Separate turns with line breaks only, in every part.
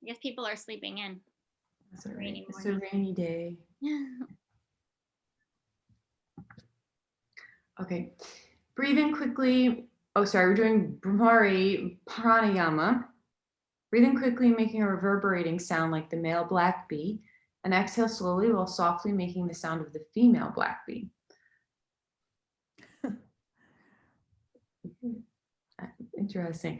I guess people are sleeping in.
That's all right. It's a rainy day. Okay, breathe in quickly. Oh, sorry, we're doing Bhramari Pranayama. Breathe in quickly, making a reverberating sound like the male black bee, and exhale slowly while softly making the sound of the female black bee. Interesting.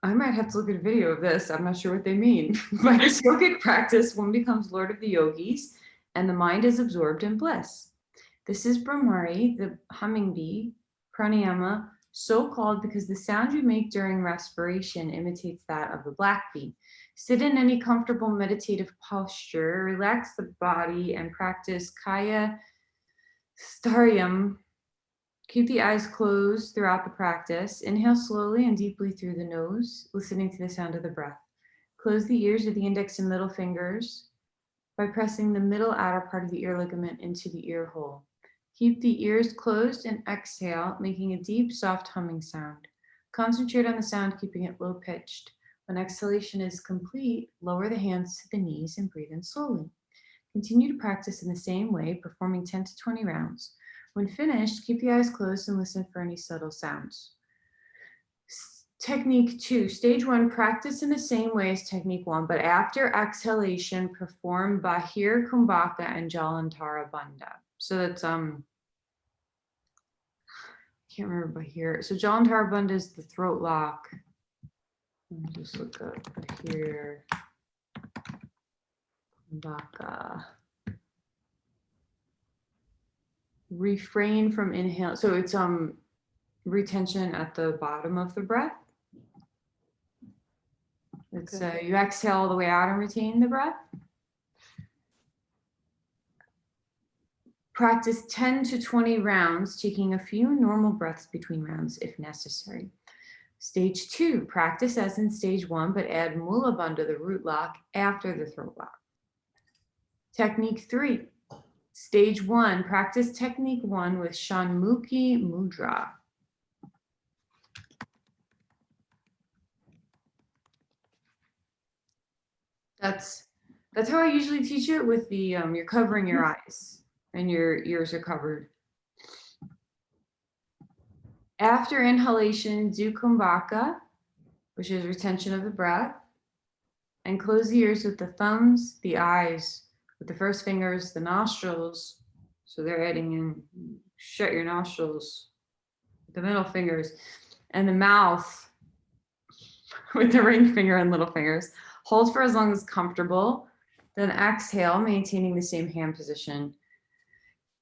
I might have to look at a video of this. I'm not sure what they mean. By this yogic practice, one becomes lord of the yogis, and the mind is absorbed in bliss. This is Bhramari, the humming bee, pranayama, so called because the sound you make during respiration imitates that of the black bee. Sit in any comfortable meditative posture, relax the body, and practice kaya staryam. Keep the eyes closed throughout the practice. Inhale slowly and deeply through the nose, listening to the sound of the breath. Close the ears with the index and middle fingers by pressing the middle outer part of the ear ligament into the ear hole. Keep the ears closed and exhale, making a deep, soft humming sound. Concentrate on the sound, keeping it low-pitched. When exhalation is complete, lower the hands to the knees and breathe in slowly. Continue to practice in the same way, performing 10 to 20 rounds. When finished, keep the eyes closed and listen for any subtle sounds. Technique 2, stage 1, practice in the same way as technique 1, but after exhalation, perform Bahir Kumbhaka and Jalantara Bandha. So that's, can't remember Bahir. So Jalantara Bandha is the throat lock. Let me just look up Bahir Kumbhaka. Refrain from inhale. So it's retention at the bottom of the breath. It's you exhale all the way out and retain the breath. Practice 10 to 20 rounds, taking a few normal breaths between rounds if necessary. Stage 2, practice as in stage 1, but add Mula Bandha, the root lock, after the throat lock. Technique 3. Stage 1, practice technique 1 with Shanmukhi Mudra. That's how I usually teach it with the, you're covering your eyes and your ears are covered. After inhalation, do Kumbhaka, which is retention of the breath, and close the ears with the thumbs, the eyes, with the first fingers, the nostrils. So they're adding in, shut your nostrils, the middle fingers, and the mouth with the ring finger and little fingers. Hold for as long as comfortable. Then exhale, maintaining the same hand position.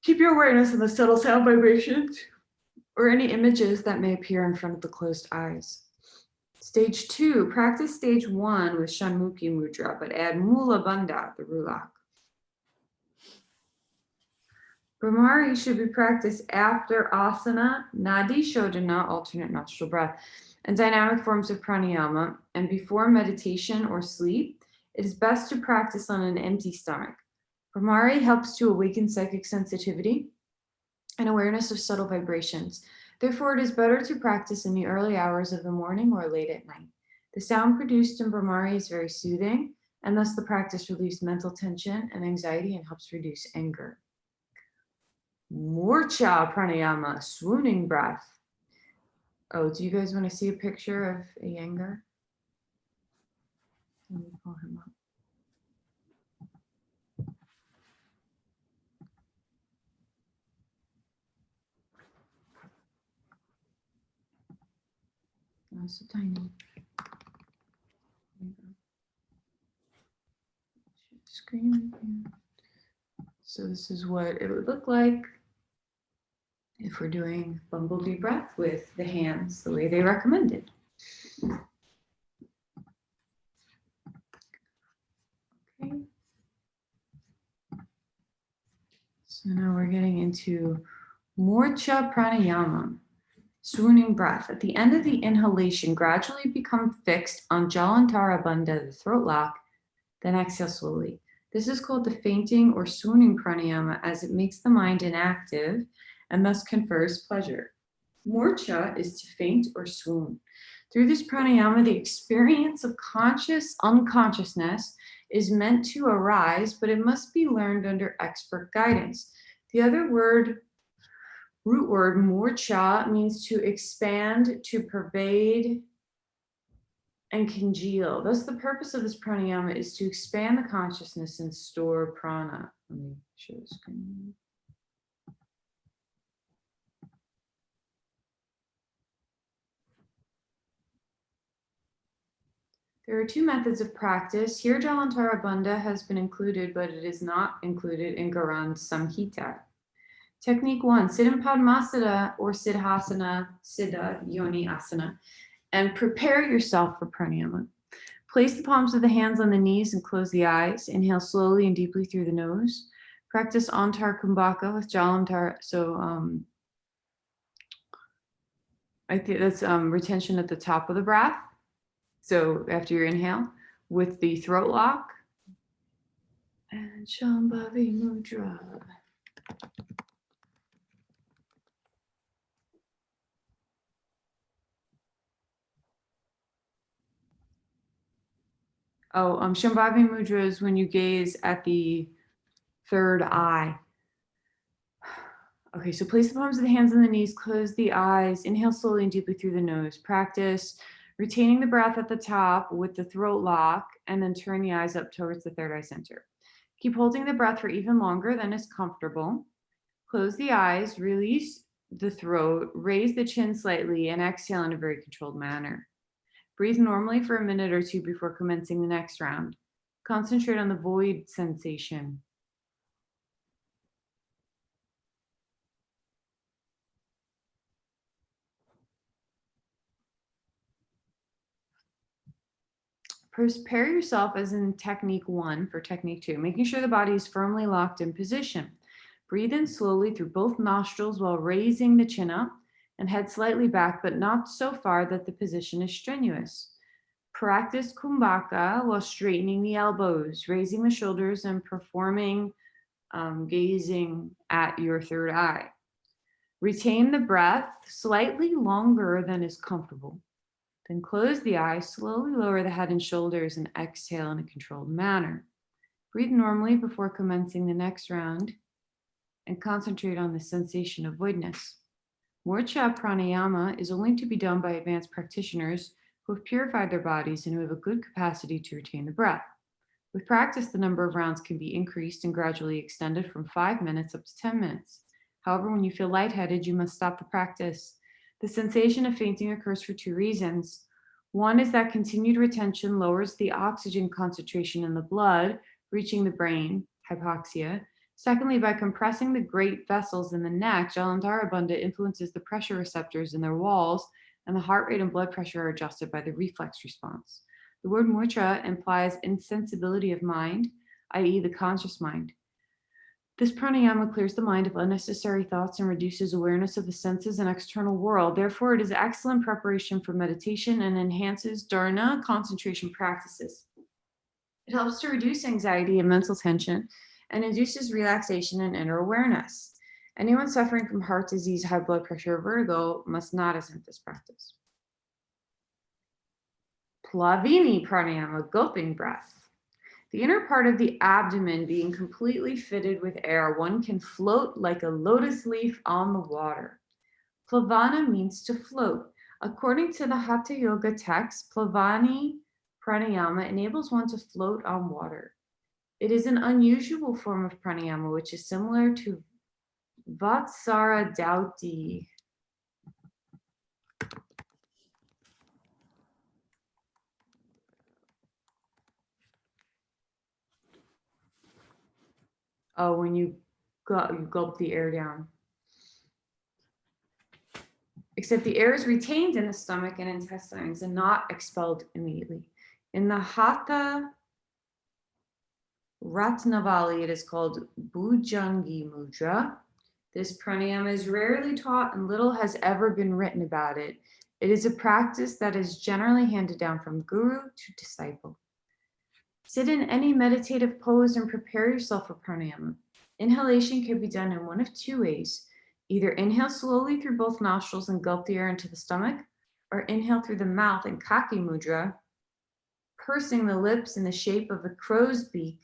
Keep your awareness on the subtle sound vibrations or any images that may appear in front of the closed eyes. Stage 2, practice stage 1 with Shanmukhi Mudra, but add Mula Bandha, the root lock. Bhramari should be practiced after asana, nadi shodhana, alternate nostril breath, and dynamic forms of pranayama, and before meditation or sleep. It is best to practice on an empty stomach. Bhramari helps to awaken psychic sensitivity and awareness of subtle vibrations. Therefore, it is better to practice in the early hours of the morning or late at night. The sound produced in Bhramari is very soothing, and thus the practice relieves mental tension and anxiety and helps reduce anger. Morcha pranayama, swooning breath. Oh, do you guys want to see a picture of Iyengar? Let me pull him up. Oh, so tiny. Screen. So this is what it would look like if we're doing bumblebee breath with the hands the way they recommended. Okay. So now we're getting into Morcha Pranayama, swooning breath. At the end of the inhalation, gradually become fixed on Jalantara Bandha, the throat lock, then exhale slowly. This is called the fainting or swooning pranayama as it makes the mind inactive and thus confers pleasure. Murcha is to faint or swoon. Through this pranayama, the experience of conscious unconsciousness is meant to arise, but it must be learned under expert guidance. The other root word, murcha, means to expand, to pervade, and congeal. Thus, the purpose of this pranayama is to expand the consciousness and store prana. Let me share the screen. There are two methods of practice. Here, Jalantara Bandha has been included, but it is not included in Garand Samhita. Technique 1, sit in Padmasana or Siddhasana, Siddha Yoni Asana, and prepare yourself for pranayama. Place the palms of the hands on the knees and close the eyes. Inhale slowly and deeply through the nose. Practice Antar Kumbhaka with Jalantar. So I think that's retention at the top of the breath. So after your inhale, with the throat lock. And Shambhavi Mudra. Oh, Shambhavi Mudra is when you gaze at the third eye. Okay, so place the palms of the hands on the knees, close the eyes, inhale slowly and deeply through the nose. Practice retaining the breath at the top with the throat lock, and then turn the eyes up towards the third eye center. Keep holding the breath for even longer than is comfortable. Close the eyes, release the throat, raise the chin slightly, and exhale in a very controlled manner. Breathe normally for a minute or two before commencing the next round. Concentrate on the void sensation. Prepare yourself as in technique 1 for technique 2, making sure the body is firmly locked in position. Breathe in slowly through both nostrils while raising the chin up and head slightly back, but not so far that the position is strenuous. Practice Kumbhaka while straightening the elbows, raising the shoulders, and performing gazing at your third eye. Retain the breath slightly longer than is comfortable. Then close the eyes, slowly lower the head and shoulders, and exhale in a controlled manner. Breathe normally before commencing the next round and concentrate on the sensation of voidness. Murcha pranayama is only to be done by advanced practitioners who have purified their bodies and who have a good capacity to retain the breath. With practice, the number of rounds can be increased and gradually extended from 5 minutes up to 10 minutes. However, when you feel lightheaded, you must stop the practice. The sensation of fainting occurs for two reasons. One is that continued retention lowers the oxygen concentration in the blood, reaching the brain, hypoxia. Secondly, by compressing the great vessels in the neck, Jalandhara Bandha influences the pressure receptors in their walls, and the heart rate and blood pressure are adjusted by the reflex response. The word murcha implies insensibility of mind, i.e., the conscious mind. This pranayama clears the mind of unnecessary thoughts and reduces awareness of the senses and external world. Therefore, it is excellent preparation for meditation and enhances dharana concentration practices. It helps to reduce anxiety and mental tension and induces relaxation and inner awareness. Anyone suffering from heart disease, high blood pressure, or vertigo must not attempt this practice. Plavini pranayama, gulping breath. The inner part of the abdomen being completely fitted with air, one can float like a lotus leaf on the water. Plavana means to float. According to the Hatha Yoga text, Plavani pranayama enables one to float on water. It is an unusual form of pranayama, which is similar to Vatsara Dauti. Oh, when you gulp the air down. Except the air is retained in the stomach and intestines and not expelled immediately. In the Hatha Ratnavali, it is called Bhujangi Mudra. This pranayama is rarely taught and little has ever been written about it. It is a practice that is generally handed down from guru to disciple. Sit in any meditative pose and prepare yourself for pranayama. Inhalation can be done in one of two ways, Either inhale slowly through both nostrils and gulp the air into the stomach, or inhale through the mouth in Kaki Mudra, pursing the lips in the shape of a crow's beak.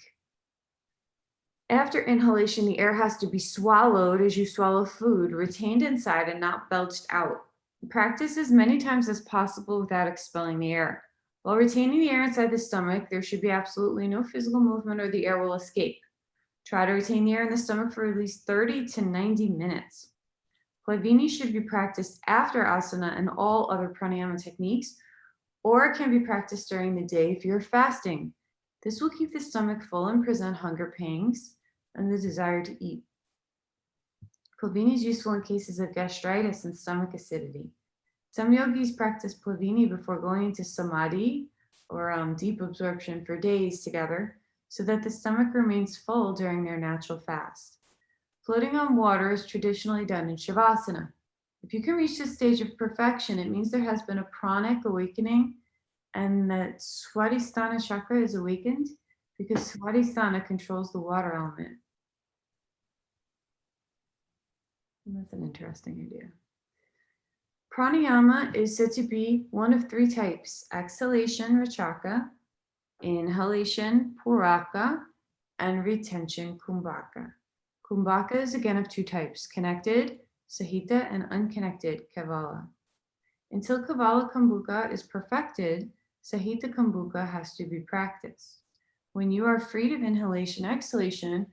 After inhalation, the air has to be swallowed as you swallow food, retained inside and not belched out. Practice as many times as possible without expelling the air. While retaining the air inside the stomach, there should be absolutely no physical movement or the air will escape. Try to retain the air in the stomach for at least 30 to 90 minutes. Plavini should be practiced after asana and all other pranayama techniques, or it can be practiced during the day if you're fasting. This will keep the stomach full and present hunger pangs and the desire to eat. Plavini is useful in cases of gastritis and stomach acidity. Some yogis practice Plavini before going into samadhi or deep absorption for days together so that the stomach remains full during their natural fast. Floating on water is traditionally done in Shavasana. If you can reach this stage of perfection, it means there has been a pranic awakening and that Swadhisthana chakra is awakened because Swadhisthana controls the water element. And that's an interesting idea. Pranayama is said to be one of three types: exhalation, rachaka, inhalation, puraka, and retention, kumbhaka. Kumbhaka is again of two types: connected, sahita, and unconnected, kavala. Until kavala kumbhaka is perfected, sahita kumbhaka has to be practiced. When you are freed of inhalation, exhalation,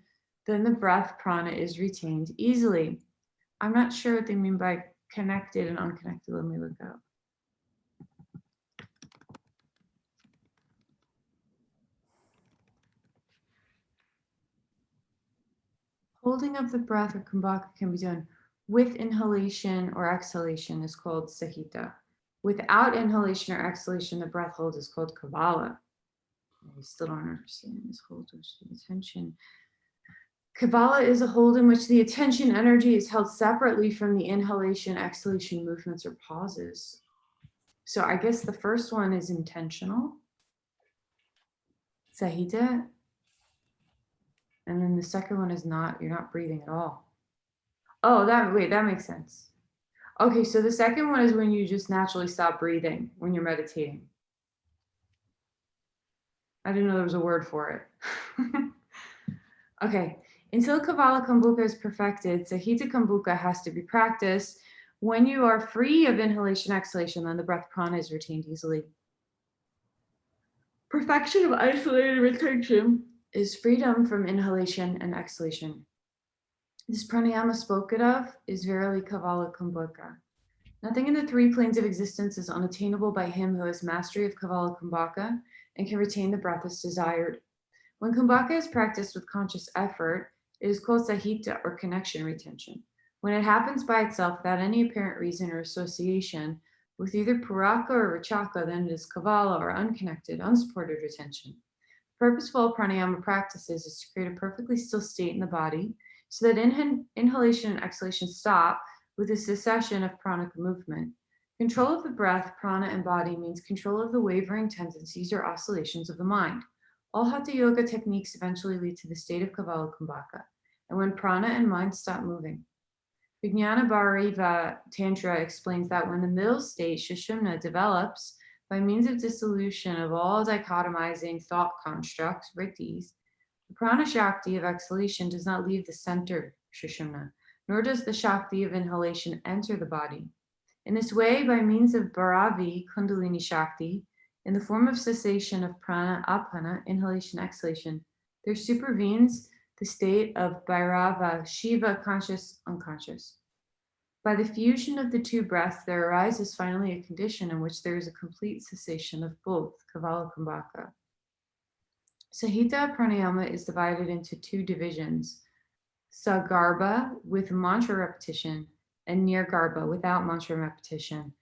then the breath prana is retained easily. I'm not sure what they mean by connected and unconnected. Let me look up. Holding of the breath or kumbhaka can be done with inhalation or exhalation is called sahita. Without inhalation or exhalation, the breath hold is called kavala. I still don't understand this hold which the attention. Kavala is a hold in which the attention energy is held separately from the inhalation, exhalation movements or pauses. So I guess the first one is intentional, sahita, and then the second one is not, you're not breathing at all. Oh, that makes sense. Okay, so the second one is when you just naturally stop breathing when you're meditating. I didn't know there was a word for it. Okay, until Kavala Kumbhaka is perfected, Sahita Kumbhaka has to be practiced. When you are free of inhalation, exhalation, then the breath prana is retained easily. Perfection of isolated retention is freedom from inhalation and exhalation. This pranayama spoken of is verily Kavala Kumbhaka. Nothing in the three planes of existence is unattainable by him who has mastery of Kavala Kumbhaka and can retain the breath as desired. When kumbhaka is practiced with conscious effort, it is called sahita or connection retention. When it happens by itself without any apparent reason or association with either puraka or rachaka, then it is kavala or unconnected, unsupported retention. The purpose of all pranayama practices is to create a perfectly still state in the body so that inhalation and exhalation stop with the cessation of pranic movement. Control of the breath, prana, and body means control of the wavering tendencies or oscillations of the mind. All Hatha yoga techniques eventually lead to the state of Kavala Kumbhaka, and when prana and mind stop moving. Vijnana Bhariva Tantra explains that when the middle state, Sushumna, develops by means of dissolution of all dichotomizing thought constructs, vrittis, the prana shakti of exhalation does not leave the center, Sushumna, nor does the shakti of inhalation enter the body. In this way, by means of Bharavi, Kundalini Shakti, in the form of cessation of prana, apana, inhalation, exhalation, there supervenes the state of Bhairava, Shiva, conscious, unconscious. By the fusion of the two breaths, there arises finally a condition in which there is a complete cessation of both, Kavala Kumbhaka. Sahita pranayama is divided into two divisions, Sagarbha with mantra repetition and Nirgarbha without mantra repetition.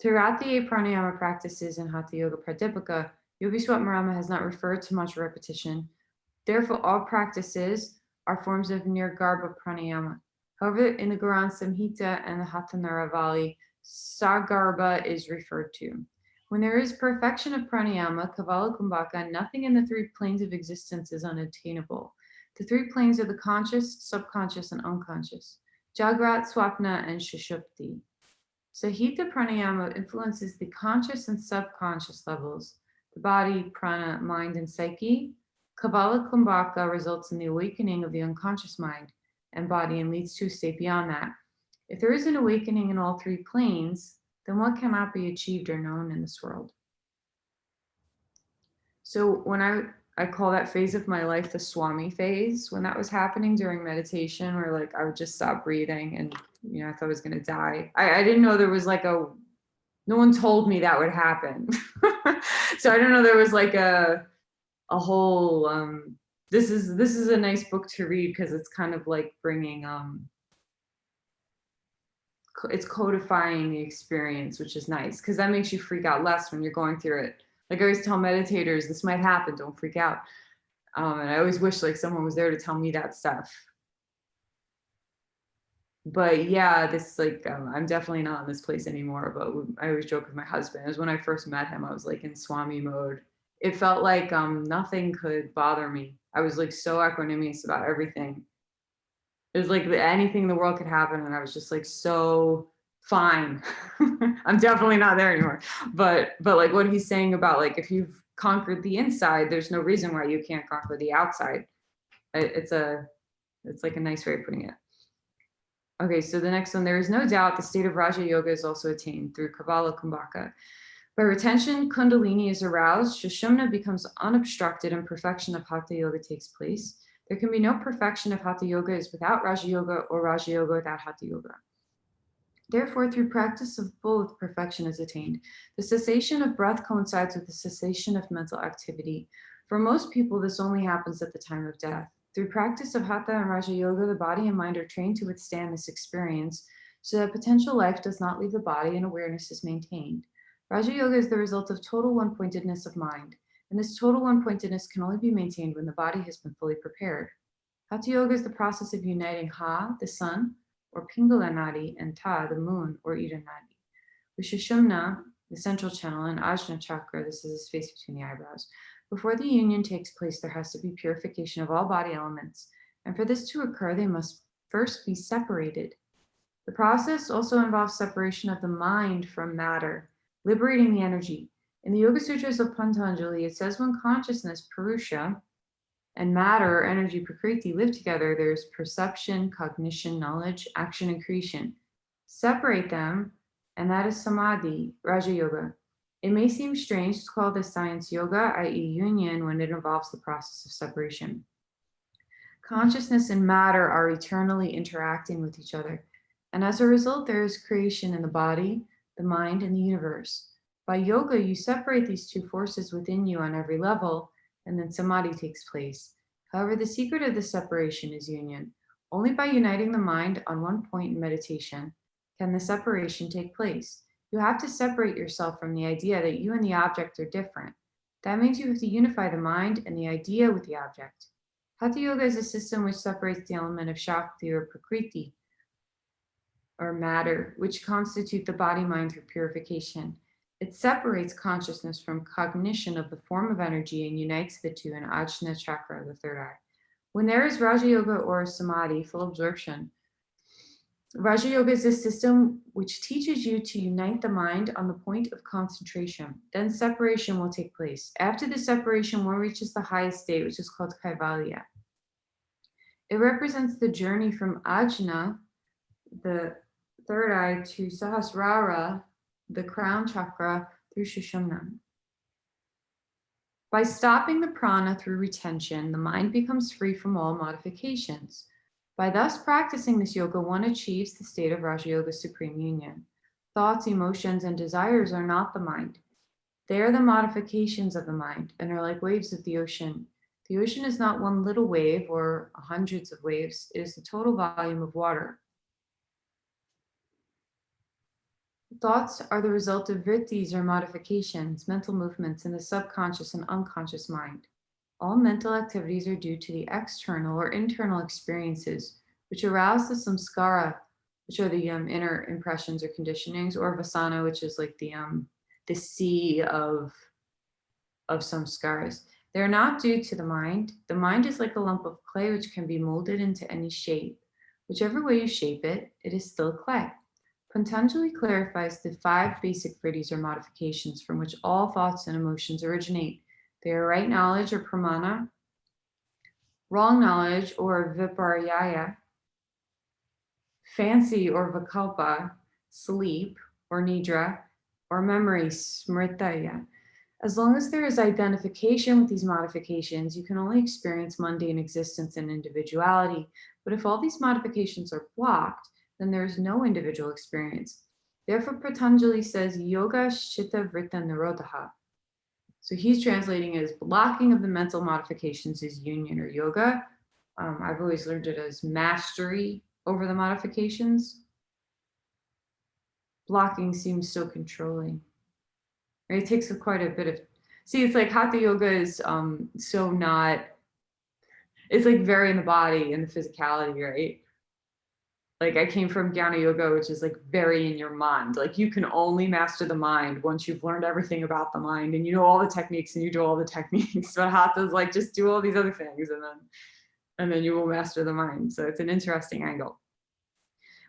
Throughout the 8 pranayama practices in Hatha Yoga Pradipika, Yogi Swatmarama has not referred to mantra repetition. Therefore, all practices are forms of Nirgarbha pranayama. However, in the Garan Samhita and the Hatha Naravali, Sagarbha is referred to. When there is perfection of pranayama, Kavala Kumbhaka, nothing in the 3 planes of existence is unattainable. The 3 planes are the conscious, subconscious, and unconscious. Jagrat, Swapna, and Shushupti. Sahita pranayama influences the conscious and subconscious levels, the body, prana, mind, and psyche. Kabbalah Kumbhaka results in the awakening of the unconscious mind and body and leads to a state beyond that. If there is an awakening in all three planes, then what cannot be achieved or known in this world? So when I call that phase of my life the Swami phase, when that was happening during meditation, where like I would just stop breathing and I thought I was gonna die. I didn't know there was like no one told me that would happen. So I don't know there was like a whole this is a nice book to read because it's kind of like bringing it's codifying the experience, which is nice because that makes you freak out less when you're going through it. Like I always tell meditators, this might happen, don't freak out. And I always wish like someone was there to tell me that stuff. But yeah, this like I'm definitely not in this place anymore. But I always joke with my husband. It was when I first met him, I was like in Swami mode. It felt like nothing could bother me. I was like so equanimous about everything. It was like anything in the world could happen, and I was just like so fine. I'm definitely not there anymore. But like what he's saying about like if you've conquered the inside, there's no reason why you can't conquer the outside. It's like a nice way of putting it. Okay, so the next one, there is no doubt the state of Raja Yoga is also attained through Kabbalah Kumbhaka. By retention, Kundalini is aroused, Sushumna becomes unobstructed, and perfection of Hatha Yoga takes place. There can be no perfection of Hatha Yoga is without Raja Yoga or Raja Yoga without Hatha Yoga. Therefore, through practice of both, perfection is attained. The cessation of breath coincides with the cessation of mental activity. For most people, this only happens at the time of death. Through practice of Hatha and Raja Yoga, the body and mind are trained to withstand this experience so that potential life does not leave the body and awareness is maintained. Raja Yoga is the result of total one-pointedness of mind, and this total one-pointedness can only be maintained when the body has been fully prepared. Hatha Yoga is the process of uniting Ha, the sun, or Pingala Nadi, and Ta, the moon, or Ida Nadi. With Sushumna, the central channel, and Ajna Chakra, this is the space between the eyebrows. Before the union takes place, there has to be purification of all body elements, and for this to occur, they must first be separated. The process also involves separation of the mind from matter, liberating the energy. In the Yoga Sutras of Patanjali, it says when consciousness, Purusha, and matter or energy, Prakriti, live together, there's perception, cognition, knowledge, action, and creation. Separate them, and that is Samadhi, Raja Yoga. It may seem strange to call this science yoga, i.e. union, when it involves the process of separation. Consciousness and matter are eternally interacting with each other, and as a result, there is creation in the body, the mind, and the universe. By yoga, you separate these two forces within you on every level, and then samadhi takes place. However, the secret of this separation is union. Only by uniting the mind on one point in meditation can the separation take place. You have to separate yourself from the idea that you and the object are different. That means you have to unify the mind and the idea with the object. Hatha Yoga is a system which separates the element of Shakti or Prakriti, or matter, which constitute the body-mind through purification. It separates consciousness from cognition of the form of energy and unites the two in Ajna Chakra, the third eye. When there is Raja Yoga or Samadhi, full absorption, Raja Yoga is a system which teaches you to unite the mind on the point of concentration. Then separation will take place. After the separation, one reaches the highest state, which is called Kaivalya. It represents the journey from Ajna, the third eye, to Sahasrara, the crown chakra, through Sushumna. By stopping the prana through retention, the mind becomes free from all modifications. By thus practicing this yoga, one achieves the state of Raja Yoga Supreme Union. Thoughts, emotions, and desires are not the mind. They are the modifications of the mind and are like waves of the ocean. The ocean is not one little wave or hundreds of waves. It is the total volume of water. Thoughts are the result of vrittis or modifications, mental movements in the subconscious and unconscious mind. All mental activities are due to the external or internal experiences, which arouse the samskara, which are the inner impressions or conditionings, or vasana, which is like the sea of samskaras. They're not due to the mind. The mind is like a lump of clay which can be molded into any shape. Whichever way you shape it, it is still clay. Patanjali clarifies the 5 basic vrittis or modifications from which all thoughts and emotions originate. They are right knowledge or pramana, wrong knowledge or viparyaya, fancy or vikalpa, sleep or nidra, or memory, smritaya. As long as there is identification with these modifications, you can only experience mundane existence and individuality. But if all these modifications are blocked, then there is no individual experience. Therefore, Patanjali says yoga shita vritta nirodha. So he's translating it as blocking of the mental modifications is union or yoga. I've always learned it as mastery over the modifications. Blocking seems so controlling. Right? It takes quite a bit of. See, it's like Hatha yoga is so not. It's like very in the body and the physicality, right? Like I came from Jnana yoga, which is like very in your mind. Like you can only master the mind once you've learned everything about the mind and you know all the techniques and you do all the techniques. But Hatha is like just do all these other things and then you will master the mind. So it's an interesting angle.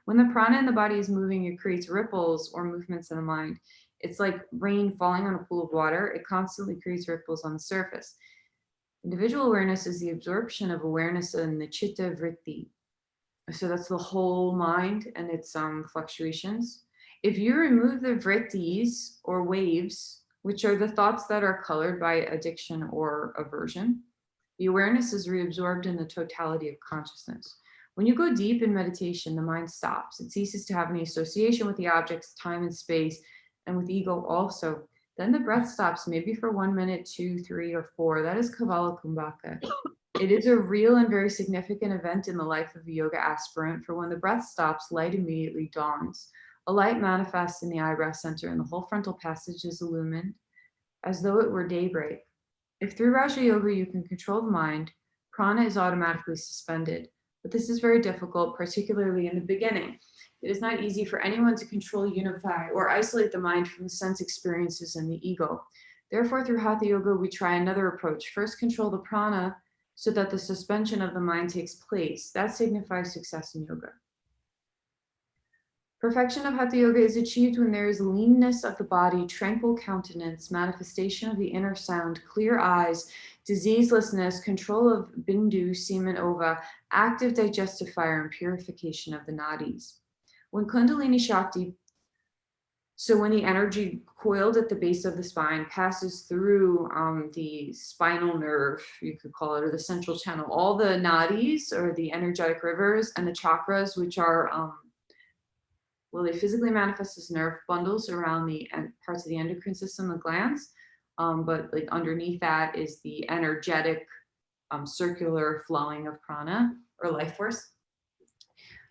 When the prana in the body is moving, it creates ripples or movements in the mind. It's like rain falling on a pool of water. It constantly creates ripples on the surface. Individual awareness is the absorption of awareness in the chitta vritti. So that's the whole mind and its fluctuations. If you remove the vrittis or waves, which are the thoughts that are colored by addiction or aversion, the awareness is reabsorbed in the totality of consciousness. When you go deep in meditation, the mind stops. It ceases to have any association with the objects, time and space, and with ego also. Then the breath stops, maybe for 1 minute, 2, 3, or 4. That is Kavala Kumbhaka. It is a real and very significant event in the life of a yoga aspirant, for when the breath stops, light immediately dawns. A light manifests in the eyebrow center, and the whole frontal passage is illumined, as though it were daybreak. If through Raja Yoga you can control the mind, prana is automatically suspended. But this is very difficult, particularly in the beginning. It is not easy for anyone to control, unify, or isolate the mind from the sense experiences and the ego. Therefore, through Hatha Yoga, we try another approach. First, control the prana so that the suspension of the mind takes place. That signifies success in yoga. Perfection of Hatha Yoga is achieved when there is leanness of the body, tranquil countenance, manifestation of the inner sound, clear eyes, diseaselessness, control of bindu, semen, ova, active digestive fire, and purification of the nadis. When Kundalini Shakti, so when the energy coiled at the base of the spine passes through the spinal nerve, you could call it, or the central channel, all the nadis, or the energetic rivers, and the chakras, which are well, they physically manifest as nerve bundles around the parts of the endocrine system, the glands, but like underneath that is the energetic circular flowing of prana or life force,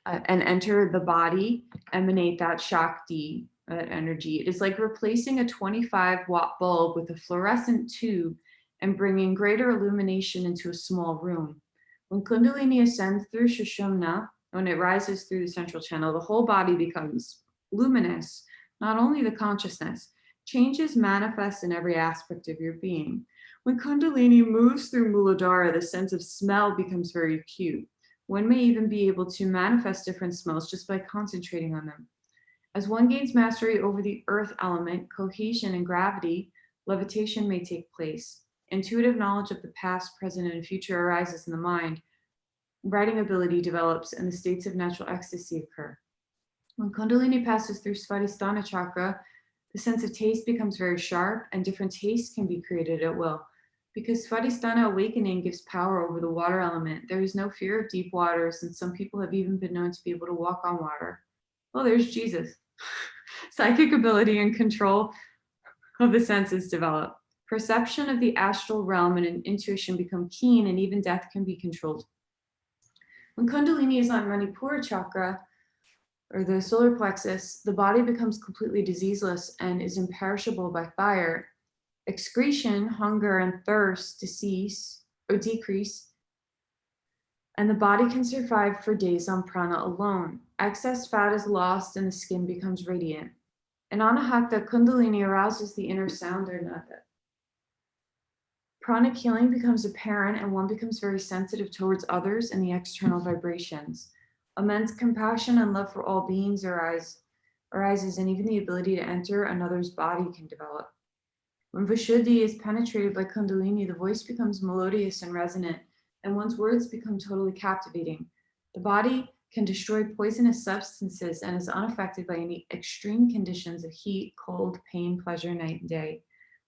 and enter the body, emanate that Shakti, that energy. It is like replacing a 25-watt bulb with a fluorescent tube and bringing greater illumination into a small room. When Kundalini ascends through Sushumna, when it rises through the central channel, the whole body becomes luminous, not only the consciousness. Changes manifest in every aspect of your being. When Kundalini moves through Muladhara, the sense of smell becomes very acute. One may even be able to manifest different smells just by concentrating on them. As one gains mastery over the earth element, cohesion, and gravity, levitation may take place. Intuitive knowledge of the past, present, and future arises in the mind. Writing ability develops, and the states of natural ecstasy occur. When Kundalini passes through Svadhisthana chakra, the sense of taste becomes very sharp, and different tastes can be created at will. Because Svadhisthana awakening gives power over the water element, there is no fear of deep waters, and some people have even been known to be able to walk on water. Well, there's Jesus. Psychic ability and control of the senses develop. Perception of the astral realm and intuition become keen, and even death can be controlled. When Kundalini is on Manipura chakra, or the solar plexus, the body becomes completely diseaseless and is imperishable by fire. Excretion, hunger, and thirst decrease, and the body can survive for days on prana alone. Excess fat is lost and the skin becomes radiant. In Anahata, Kundalini arouses the inner sound or nada. Pranic healing becomes apparent, and one becomes very sensitive towards others and the external vibrations. Immense compassion and love for all beings arises, and even the ability to enter another's body can develop. When Vishuddhi is penetrated by Kundalini, the voice becomes melodious and resonant, and one's words become totally captivating. The body can destroy poisonous substances and is unaffected by any extreme conditions of heat, cold, pain, pleasure, night and day.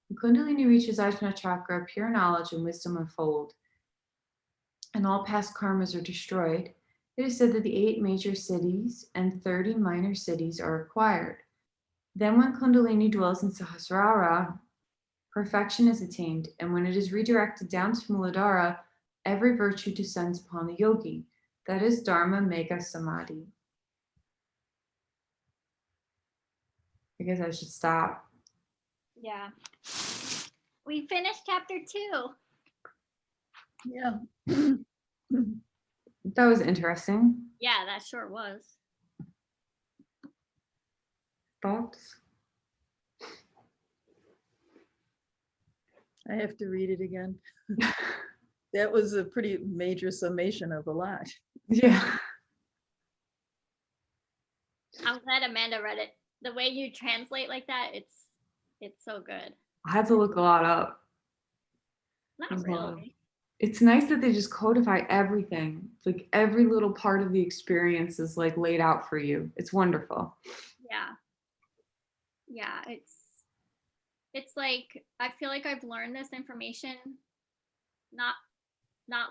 When Kundalini reaches Ajna Chakra, pure knowledge and wisdom unfold, and all past karmas are destroyed. It is said that the 8 major cities and 30 minor cities are acquired. Then, when Kundalini dwells in Sahasrara, perfection is attained, and when it is redirected down to Muladhara, every virtue descends upon the yogi. That is Dharma Mega Samadhi. I guess I should stop.
Yeah. We finished chapter 2.
Yeah.
That was interesting.
Yeah, that sure was.
Thoughts?
I have to read it again. That was a pretty major summation of a lot.
Yeah.
I'm glad Amanda read it. The way you translate like that, it's so good.
I had to look a lot up.
Not
There's a lot of-
really.
It's nice that they just codify everything. It's like every little part of the experience is like laid out for you. It's wonderful.
Yeah. Yeah, it's like I feel like I've learned this information not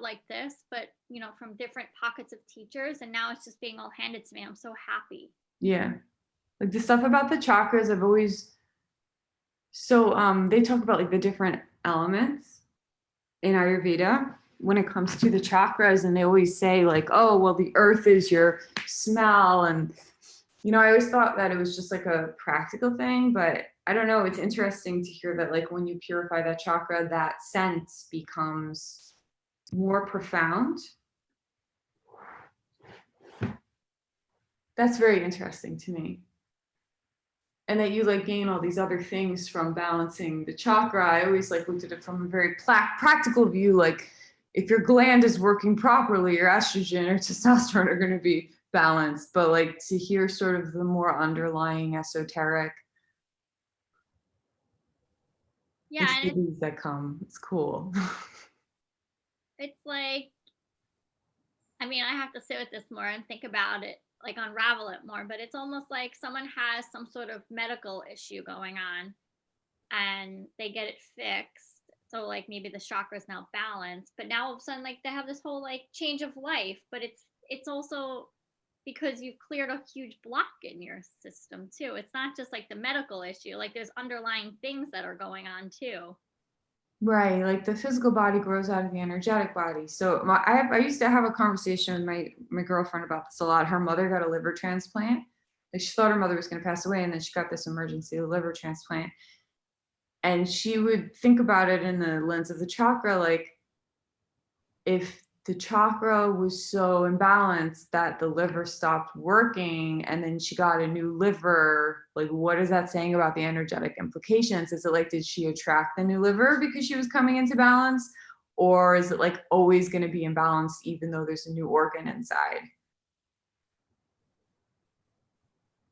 like this, but from different pockets of teachers, and now it's just being all handed to me. I'm so happy.
Yeah. Like the stuff about the chakras, I've always they talk about like the different elements in Ayurveda when it comes to the chakras, and they always say like, oh, well, the earth is your smell, and I always thought that it was just like a practical thing, but I don't know, it's interesting to hear that like when you purify that chakra, that sense becomes more profound. That's very interesting to me. And that you like gain all these other things from balancing the chakra. I always like looked at it from a very practical view, like if your gland is working properly, your estrogen or testosterone are going to be balanced. But like to hear sort of the more underlying esoteric studies that come, it's cool.
It's like, I mean, I have to sit with this more and think about it, like unravel it more, but it's almost like someone has some sort of medical issue going on and they get it fixed. So like maybe the chakra is now balanced, but now all of a sudden like they have this whole like change of life, but it's also because you've cleared a huge block in your system too. It's not just like the medical issue, like there's underlying things that are going on too.
Right, like the physical body grows out of the energetic body. So I used to have a conversation with my girlfriend about this a lot. Her mother got a liver transplant. Like she thought her mother was going to pass away, and then she got this emergency liver transplant. And she would think about it in the lens of the chakra, like if the chakra was so imbalanced that the liver stopped working and then she got a new liver, like what is that saying about the energetic implications? Is it like, did she attract the new liver because she was coming into balance? Or is it like always going to be imbalanced even though there's a new organ inside?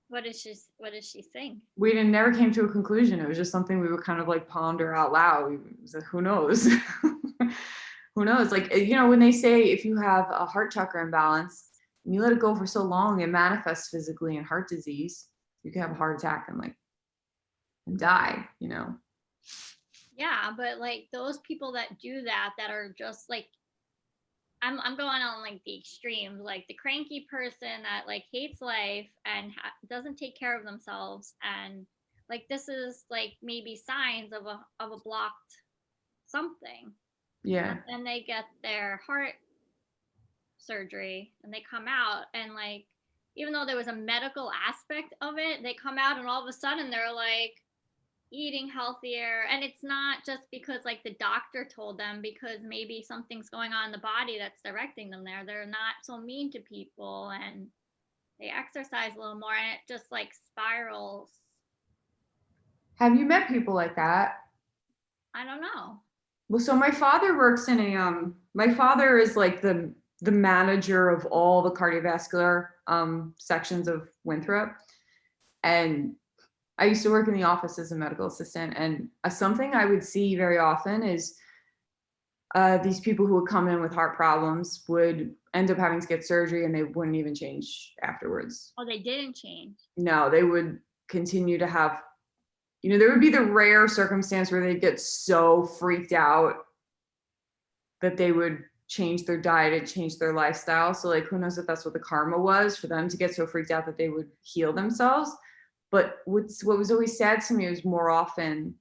What does she think?
We never came to a conclusion. It was just something we would kind of like ponder out loud. Who knows? Who knows? Like, when they say if you have a heart chakra imbalance and you let it go for so long, it manifests physically in heart disease. You can have a heart attack and die,
Yeah, but like those people that do that are just like, I'm going on like the extremes, like the cranky person that like hates life and doesn't take care of themselves, and like this is like maybe signs of a blocked something.
Yeah.
And they get their heart surgery and they come out, and like even though there was a medical aspect of it, they come out and all of a sudden they're like eating healthier. And it's not just because like the doctor told them, because maybe something's going on in the body that's directing them there. They're not so mean to people and they exercise a little more, and it just like spirals.
Have you met people like that?
I don't know.
Well, so my father works in my father is like the manager of all the cardiovascular sections of Winthrop. And I used to work in the office as a medical assistant, and something I would see very often is these people who would come in with heart problems would end up having to get surgery, and they wouldn't even change afterwards.
Oh, they didn't change.
No, they would continue to have, there would be the rare circumstance where they'd get so freaked out that they would change their diet and change their lifestyle. So like, who knows if that's what the karma was for them to get so freaked out that they would heal themselves. But what was always sad to me was more often,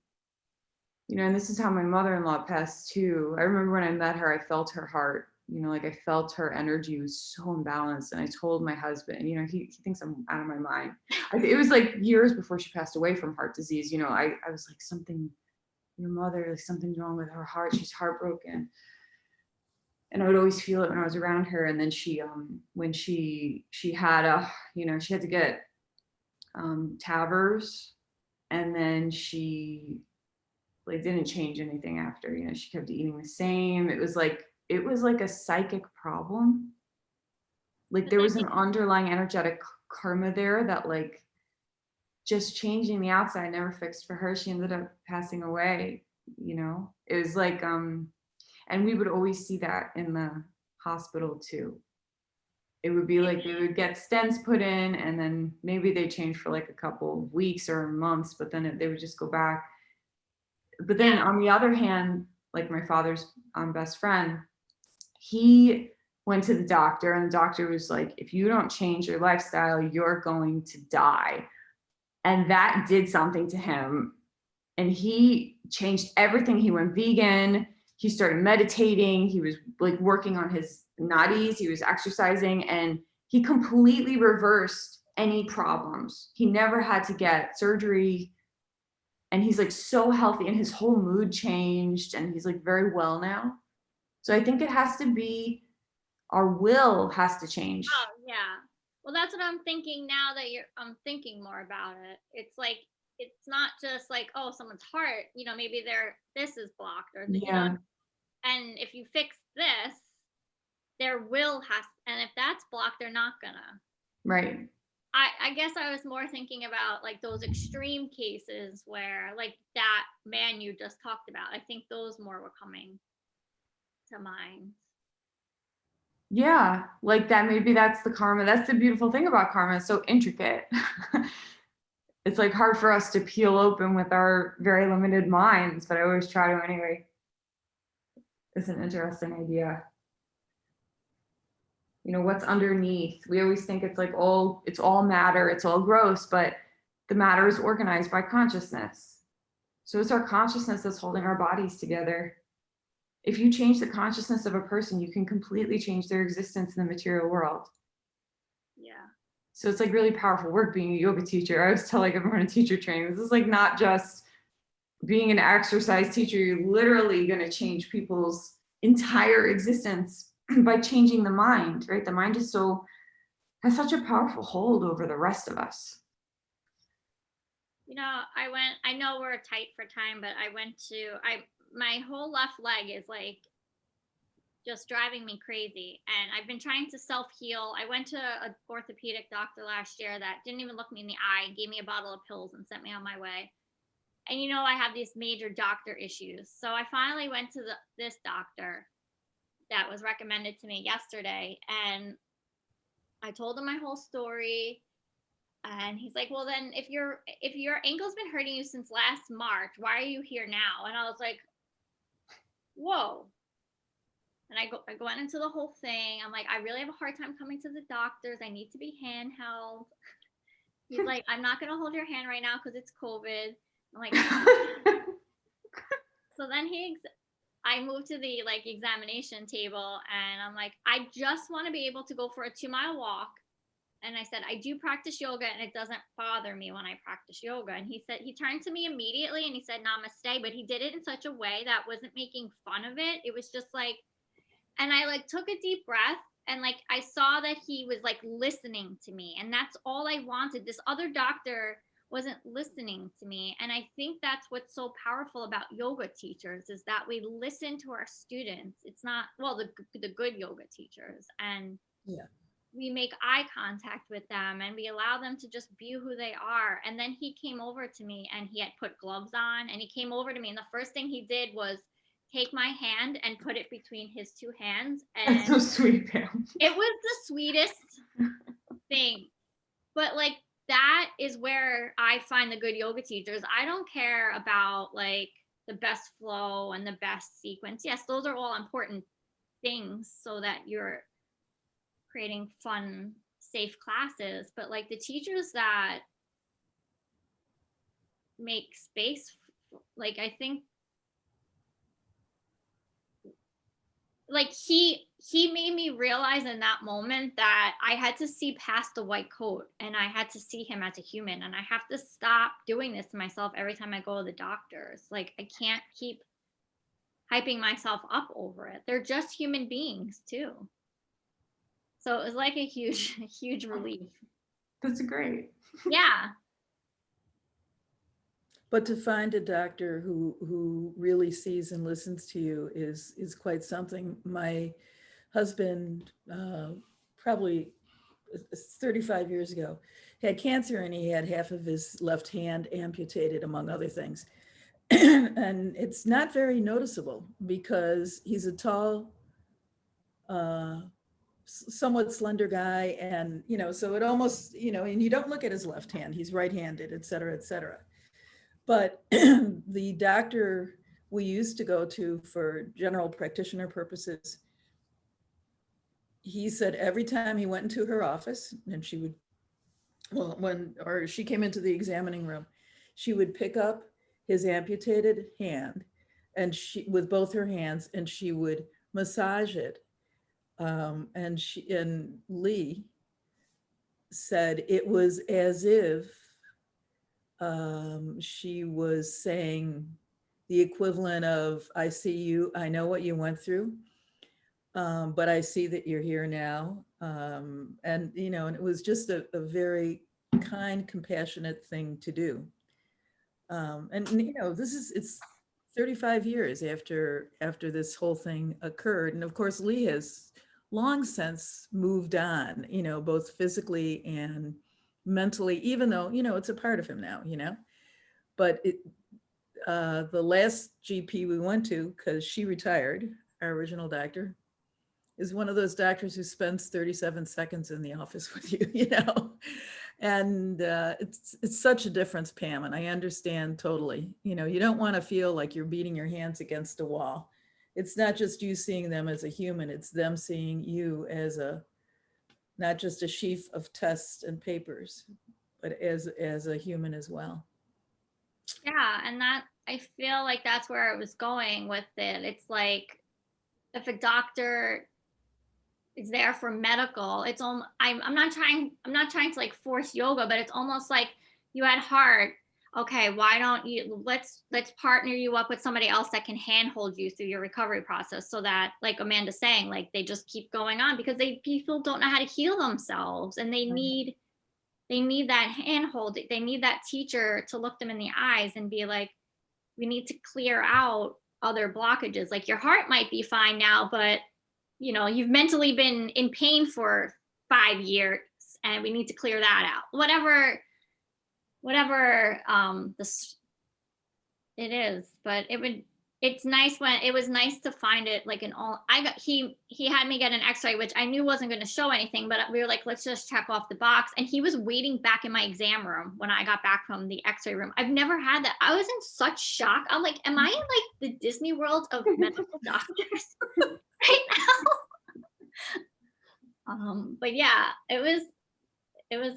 and this is how my mother-in-law passed too. I remember when I met her, I felt her heart, like I felt her energy was so imbalanced. And I told my husband, he thinks I'm out of my mind. It was like years before she passed away from heart disease. I was like, your mother, like something's wrong with her heart. She's heartbroken. And I would always feel it when I was around her. And then she, when she had she had to get TAVRs, and then she didn't change anything after. She kept eating the same. It was like a psychic problem. Like there was an underlying energetic karma there that like just changing the outside never fixed for her. She ended up passing away. It was like and we would always see that in the hospital too. It would be like they would get stents put in, and then maybe they change for like a couple of weeks or months, but then they would just go back. But then on the other hand, like my father's best friend, he went to the doctor, and the doctor was like, if you don't change your lifestyle, you're going to die. And that did something to him. And he changed everything. He went vegan. He started meditating. He was like working on his nadis. He was exercising, and he completely reversed any problems. He never had to get surgery. And he's like so healthy, and his whole mood changed, and he's like very well now. So I think it has to be, our will has to change.
Oh yeah. Well, that's what I'm thinking now that I'm thinking more about it. It's like, it's not just like, oh, someone's heart, maybe this is blocked, or and if you fix this, their will has, and if that's blocked, they're not gonna.
Right.
I guess I was more thinking about like those extreme cases where like that man you just talked about. I think those more were coming to mind.
Yeah, like that, maybe that's the karma. That's the beautiful thing about karma. It's so intricate. It's like hard for us to peel open with our very limited minds, but I always try to anyway. It's an interesting idea. What's underneath? We always think it's like it's all matter, it's all gross, but the matter is organized by consciousness. So it's our consciousness that's holding our bodies together. If you change the consciousness of a person, you can completely change their existence in the material world.
Yeah.
So it's like really powerful work being a yoga teacher. I always tell like everyone in teacher training, this is like not just being an exercise teacher. You're literally going to change people's entire existence by changing the mind, right? The mind has such a powerful hold over the rest of us.
I know we're tight for time, but my whole left leg is like just driving me crazy. And I've been trying to self-heal. I went to an orthopedic doctor last year that didn't even look me in the eye, gave me a bottle of pills and sent me on my way. And I have these major doctor issues. So I finally went to this doctor that was recommended to me yesterday. And I told him my whole story. And he's like, well, then if your ankle's been hurting you since last March, why are you here now? And I was like, whoa. And I went into the whole thing. I'm like, I really have a hard time coming to the doctors. I need to be handheld. He's like, I'm not going to hold your hand right now because it's COVID. I'm like, so then I moved to the like examination table, and I'm like, I just want to be able to go for a 2-mile walk. And I said, I do practice yoga, and it doesn't bother me when I practice yoga. And he turned to me immediately and he said, namaste, but he did it in such a way that wasn't making fun of it. It was just like, and I like took a deep breath, and like I saw that he was like listening to me, and that's all I wanted. This other doctor wasn't listening to me. And I think that's what's so powerful about yoga teachers is that we listen to our students. It's not, well, the good yoga teachers, and
Yeah.
we make eye contact with them and we allow them to just be who they are. And then he came over to me and he had put gloves on, and he came over to me, and the first thing he did was take my hand and put it between his two hands.
That's
And
so sweet, Pam.
it was the sweetest thing. But like, that is where I find the good yoga teachers. I don't care about like the best flow and the best sequence. Yes, those are all important things so that you're creating fun, safe classes. But like the teachers that make space, like I think like he made me realize in that moment that I had to see past the white coat and I had to see him as a human, and I have to stop doing this to myself every time I go to the doctors. Like I can't keep hyping myself up over it. They're just human beings too. So it was like a huge huge relief.
That's great.
Yeah.
But to find a doctor who really sees and listens to you is quite something. My husband, probably 35 years ago, had cancer, and he had half of his left hand amputated, among other things. And it's not very noticeable because he's a tall, somewhat slender guy. And, so it almost, and you don't look at his left hand, he's right-handed, et cetera, et cetera. But the doctor we used to go to for general practitioner purposes, he said every time he went into her office and she would, or she came into the examining room, she would pick up his amputated hand and with both her hands, and she would massage it. And Lee said it was as if she was saying the equivalent of, I see you, I know what you went through, but I see that you're here now. And it was just a very kind, compassionate thing to do. It's 35 years after this whole thing occurred. And of course, Lee has long since moved on, both physically and mentally, even though, it's a part of him now, but the last GP we went to, because she retired, our original doctor, is one of those doctors who spends 37 seconds in the office with you, and it's such a difference, Pam, and I understand totally. You don't want to feel like you're beating your hands against a wall. It's not just you seeing them as a human, it's them seeing you as not just a sheaf of tests and papers, but as a human as well.
Yeah, and that, I feel like that's where I was going with it. It's like if a doctor is there for medical, it's almost, I'm not trying to like force yoga, but it's almost like you had heart. Okay, why don't you let's partner you up with somebody else that can handhold you through your recovery process, so that, like Amanda's saying, like they just keep going on because people don't know how to heal themselves, and they need that handhold. They need that teacher to look them in the eyes and be like, we need to clear out other blockages. Like your heart might be fine now, but you've mentally been in pain for 5 years and we need to clear that out. Whatever this it is. But it's nice when it was nice to find it like he had me get an x-ray, which I knew wasn't going to show anything, but we were like, let's just check off the box. And he was waiting back in my exam room when I got back from the x-ray room. I've never had that. I was in such shock. I'm like, am I in like the Disney World of medical doctors right now? But yeah, it was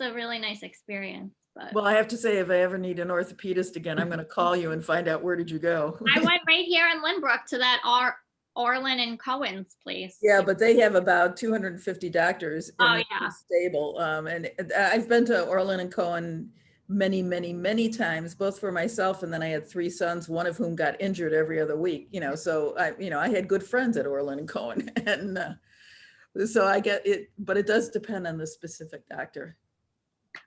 a really nice experience. But
well, I have to say, if I ever need an orthopedist again, I'm going to call you and find out, where did you go?
I went right here in Lynbrook to that Orlin and Cohen's place.
Yeah, but they have about 250 doctors in
Oh,
the
yeah.
stable. And I've been to Orlin and Cohen many, many, many times, both for myself, and then I had 3 sons, one of whom got injured every other week. So I had good friends at Orlin and Cohen, and so I get it, but it does depend on the specific doctor.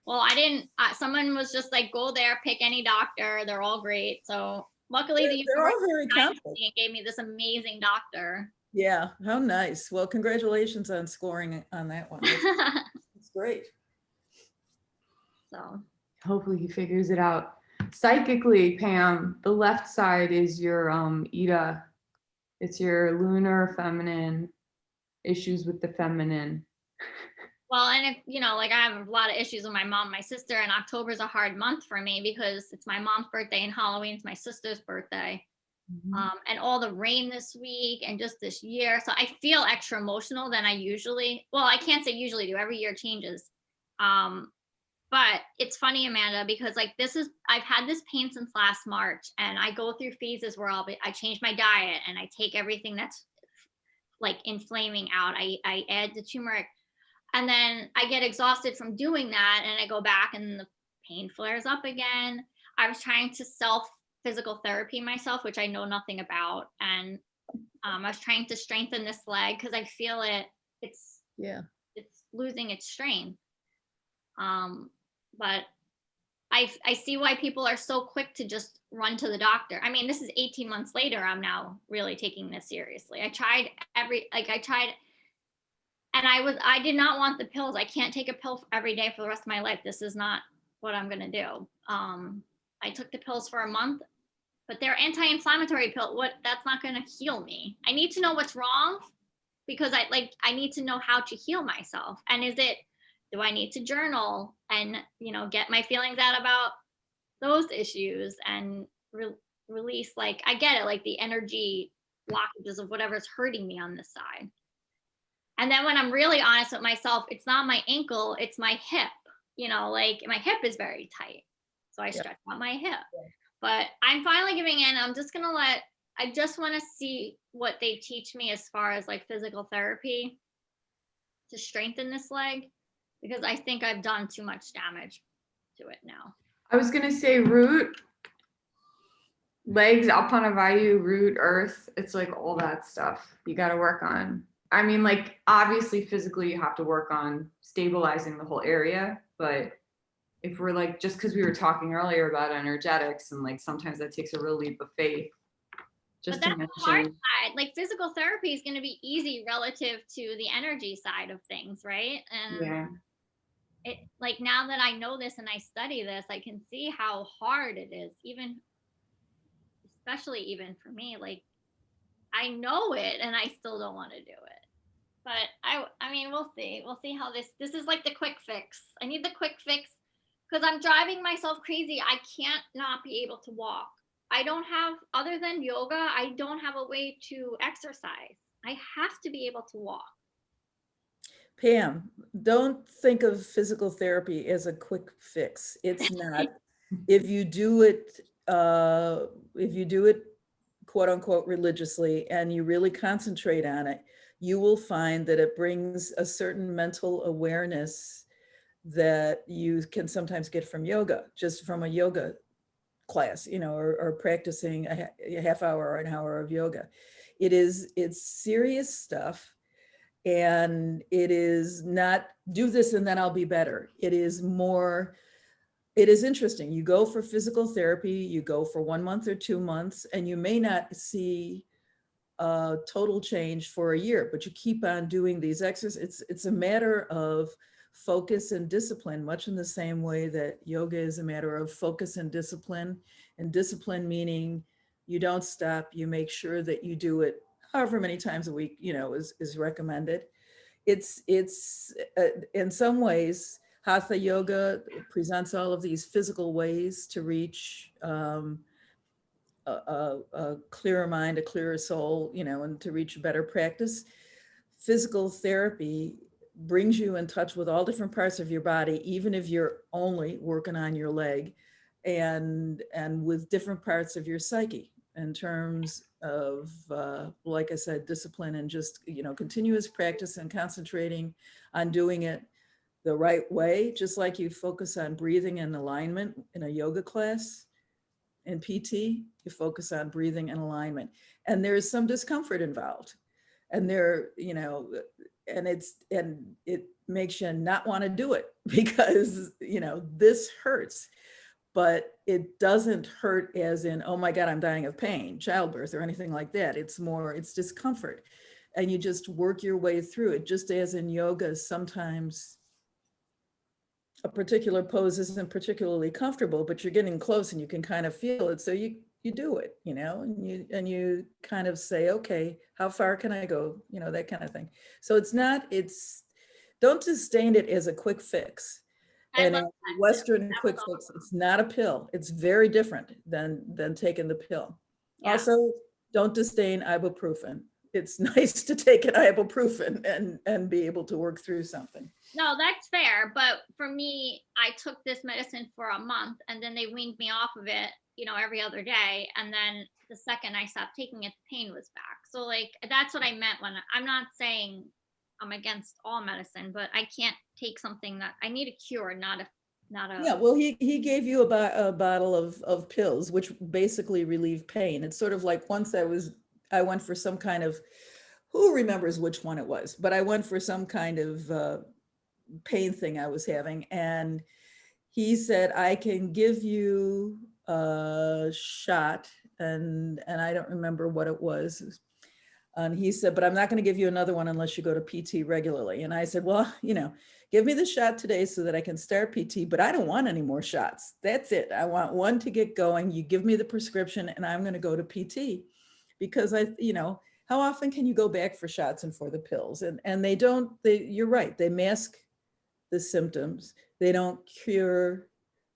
Well, I didn't, someone was just like, go there, pick any doctor. They're all great. So luckily the
They're all
university
very competent.
gave me this amazing doctor.
Yeah, how nice. Well, congratulations on scoring on that one. That's great.
So
Hopefully he figures it out. Psychically, Pam, the left side is your Ida. It's your lunar feminine, issues with the feminine.
well, and if you know, like I have a lot of issues with my mom, my sister, and October is a hard month for me because it's my mom's birthday and Halloween's my sister's birthday. And all the rain this week and just this year. So I feel extra emotional than I usually, well, I can't say usually do, every year changes. But it's funny, Amanda, because like I've had this pain since last March, and I go through phases where I change my diet and I take everything that's like inflaming out. I add the turmeric, and then I get exhausted from doing that, and I go back and the pain flares up again. I was trying to physical therapy myself, which I know nothing about, and I was trying to strengthen this leg because I feel it's losing its strength. But I see why people are so quick to just run to the doctor. I mean, this is 18 months later. I'm now really taking this seriously. I tried and I did not want the pills. I can't take a pill every day for the rest of my life. This is not what I'm going to do. I took the pills for a month, but they're anti-inflammatory pill. That's not going to heal me. I need to know what's wrong because I need to know how to heal myself. And do I need to journal and, get my feelings out about those issues and release, like, I get it, like the energy blockages of whatever's hurting me on this side. And then when I'm really honest with myself, it's not my ankle, it's my hip. Like my hip is very tight. So I stretch out my hip. But I'm finally giving in. I just want to see what they teach me as far as like physical therapy to strengthen this leg, because I think I've done too much damage to it now.
I was gonna say root, legs, Alpanavayu, root, earth. It's like all that stuff you got to work on. I mean, like obviously physically you have to work on stabilizing the whole area, but if we're like, just because we were talking earlier about energetics and like sometimes that takes a real leap of faith. Just
but that's the hard side. Like physical therapy is going to be easy relative to the energy side of things, right? And
yeah.
It, like, now that I know this and I study this, I can see how hard it is, especially even for me. Like, I know it and I still don't want to do it. But I mean, we'll see. We'll see how this is like the quick fix. I need the quick fix because I'm driving myself crazy. I can't not be able to walk. I don't have, other than yoga, I don't have a way to exercise. I have to be able to walk.
Pam, don't think of physical therapy as a quick fix. It's not. If you do it quote unquote religiously and you really concentrate on it, you will find that it brings a certain mental awareness that you can sometimes get from yoga, just from a yoga class, or practicing a half hour or an hour of yoga. It's serious stuff. And it is not do this and then I'll be better. It is interesting. You go for physical therapy, you go for 1 month or 2 months, and you may not see a total change for a year, but you keep on doing these exercises. It's a matter of focus and discipline, much in the same way that yoga is a matter of focus and discipline meaning you don't stop, you make sure that you do it however many times a week, is recommended. It's in some ways, Hatha yoga presents all of these physical ways to reach a clearer mind, a clearer soul, and to reach a better practice. Physical therapy brings you in touch with all different parts of your body, even if you're only working on your leg, and with different parts of your psyche in terms of, like I said, discipline and just, continuous practice and concentrating on doing it the right way, just like you focus on breathing and alignment in a yoga class. In PT, you focus on breathing and alignment, and there's some discomfort involved, and makes you not want to do it because, you know, this hurts, but it doesn't hurt as in, oh my God, I'm dying of pain, childbirth, or anything like that. It's more, it's discomfort. And you just work your way through it, just as in yoga, sometimes a particular pose isn't particularly comfortable, but you're getting close and you can kind of feel it. So you do it, you know, and you kind of say, okay, how far can I go? You know, that kind of thing. So don't disdain it as a quick fix.
I
And
love
a
that too.
Western
That
quick
was
fix,
awesome.
it's not a pill. It's very different than taking the pill.
Yeah.
Also, don't disdain ibuprofen. It's nice to take an ibuprofen and be able to work through something.
No, that's fair. But for me, I took this medicine for a month and then they weaned me off of it, every other day. And then the second I stopped taking it, the pain was back. So, like, that's what I meant when I'm not saying I'm against all medicine, but I can't take something that I need a cure, not a.
Yeah, well, he gave you a bottle of pills, which basically relieve pain. It's sort of like once I went for some kind of, who remembers which one it was, but I went for some kind of pain thing I was having. And he said, I can give you a shot. And I don't remember what it was. And he said, but I'm not going to give you another one unless you go to PT regularly. And I said, well, give me the shot today so that I can start PT, but I don't want any more shots. That's it. I want one to get going. You give me the prescription and I'm going to go to PT because how often can you go back for shots and for the pills? And you're right. They mask the symptoms. They don't cure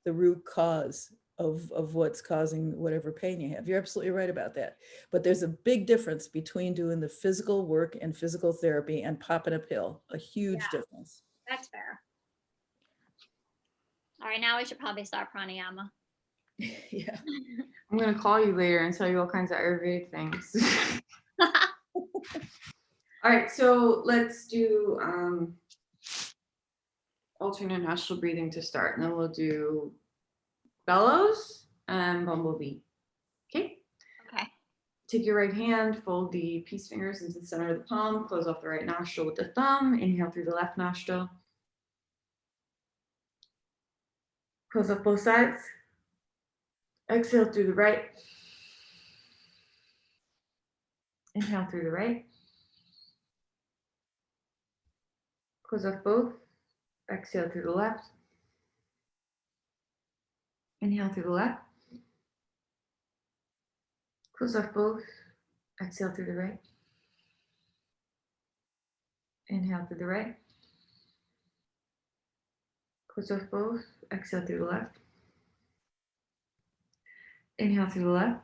the root cause of what's causing whatever pain you have. You're absolutely right about that. But there's a big difference between doing the physical work and physical therapy and popping a pill, a huge difference.
That's fair. All right, now we should probably start pranayama.
Yeah.
I'm going to call you later and tell you all kinds of Ayurvedic things. All right, so let's do alternate nostril breathing to start, and then we'll do bellows and bumblebee. Okay?
Okay.
Take your right hand, fold the peace fingers into the center of the palm, close off the right nostril with the thumb, inhale through the left nostril. Close off both sides. Exhale through the right. Inhale through the right. Close off both. Exhale through the left. Inhale through the left. Close off both. Exhale through the right. Inhale through the right. Close off both. Exhale through the left. Inhale through the left.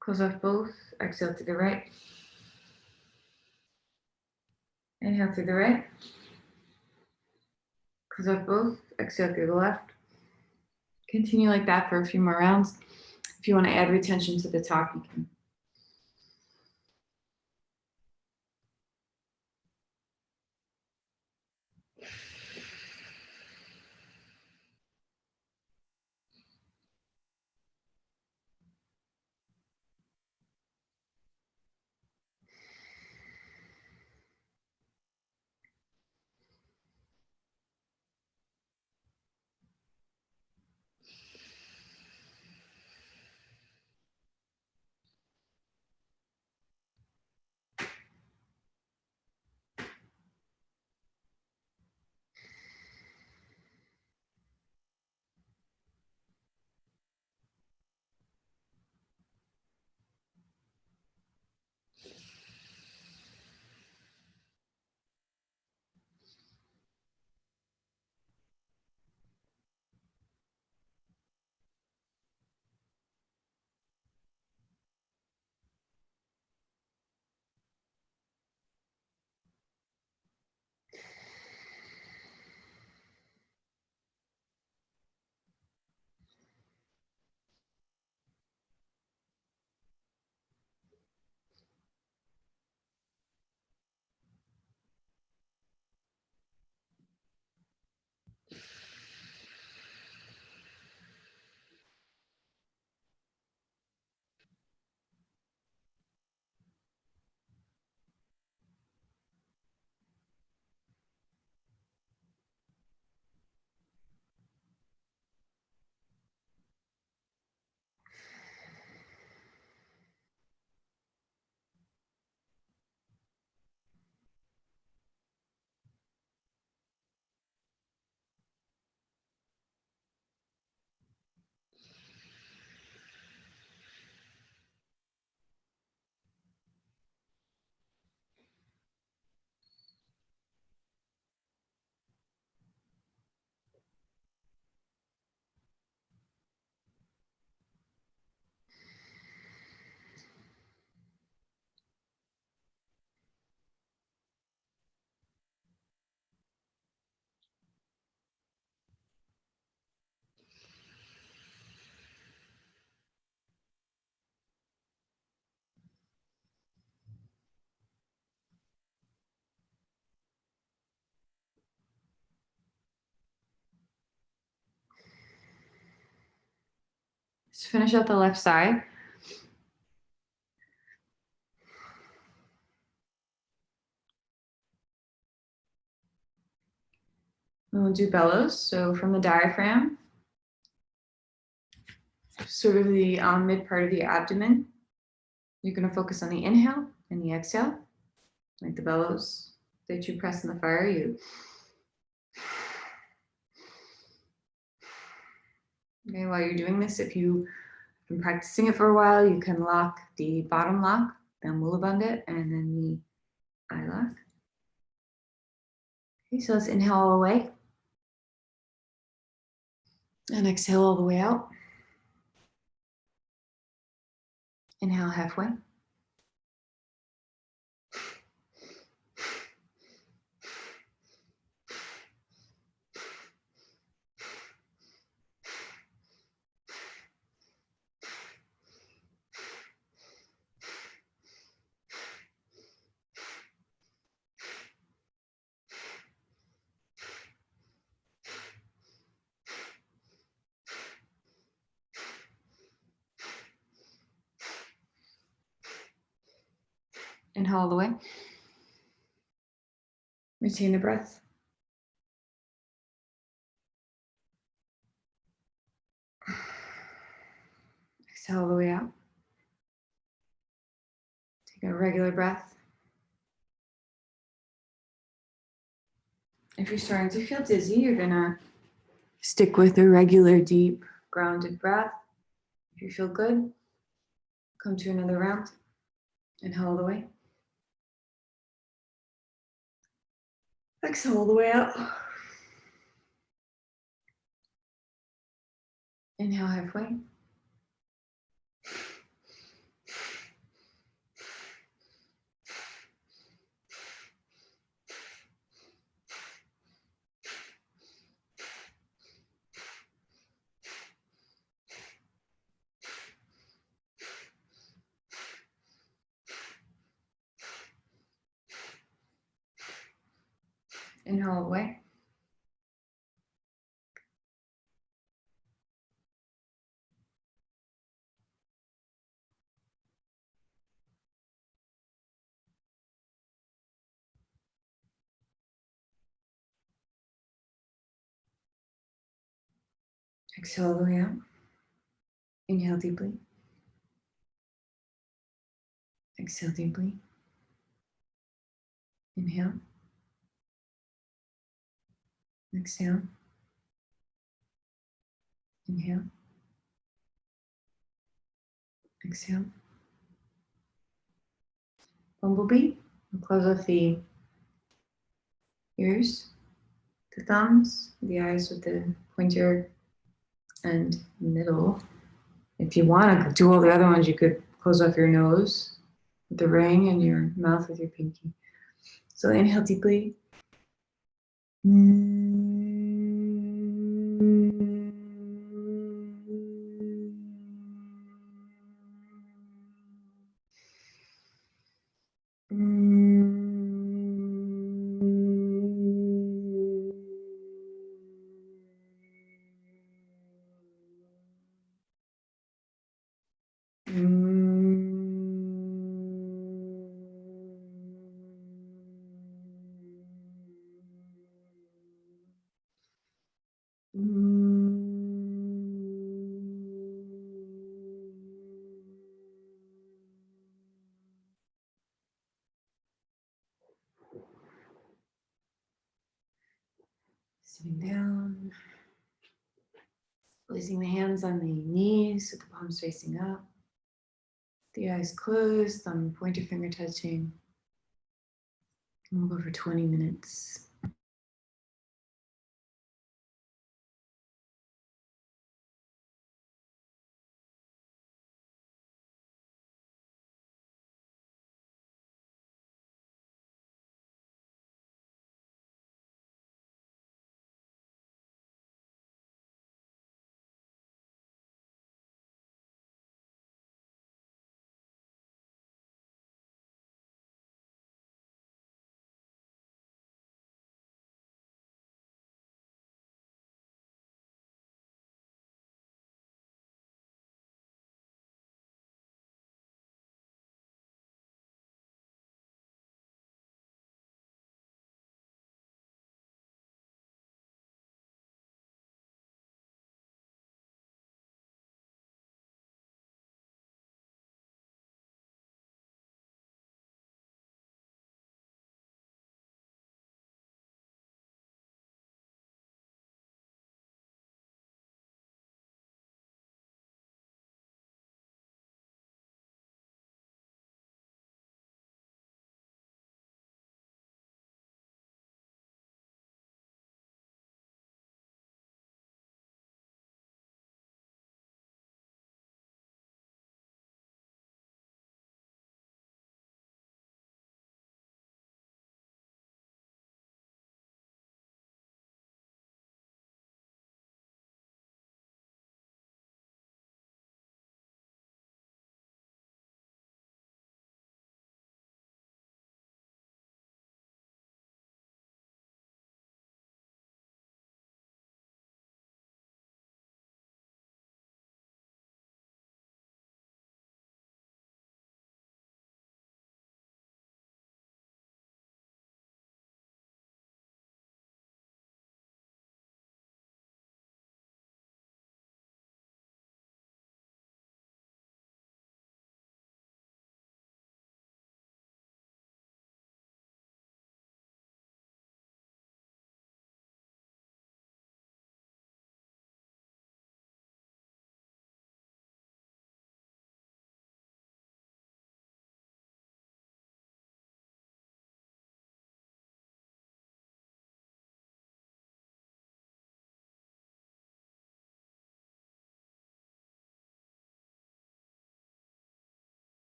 Close off both. Exhale to the right. Inhale through the right. Close off both. Exhale through the left. Continue like that for a few more rounds. If you want to add retention to the top, you can. Let's finish out the left side. And we'll do bellows. So from the diaphragm, sort of the mid part of the abdomen, you're going to focus on the inhale and the exhale, like the bellows that you press in the fire. Okay, while you're doing this, if you've been practicing it for a while, you can lock the bottom lock, then Mula Bandha, and then the eye lock. Okay, so let's inhale all the way. And exhale all the way out. Inhale halfway. Inhale all the way. Retain the breath. Exhale all the way out. Take a regular breath. If you're starting to feel dizzy, you're gonna stick with a regular, deep, grounded breath. If you feel good, come to another round. Inhale all the way. Exhale all the way out. Inhale halfway. Inhale all the way. Exhale all the way out. Inhale deeply. Exhale deeply. Inhale. Exhale. Inhale. Exhale. Bumblebee. We'll close off the ears, the thumbs, the eyes with the pointer and middle. If you want to do all the other ones, you could close off your nose with the ring and your mouth with your pinky. So inhale deeply. Sitting down, placing the hands on the knees with the palms facing up, the eyes closed, thumb and pointer finger touching. And we'll go for 20 minutes.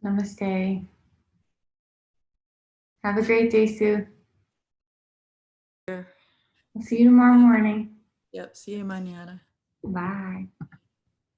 Namaste. Have a great day, Sue.
Sure.
I'll see you tomorrow morning.
Yep. See you mañana.
Bye.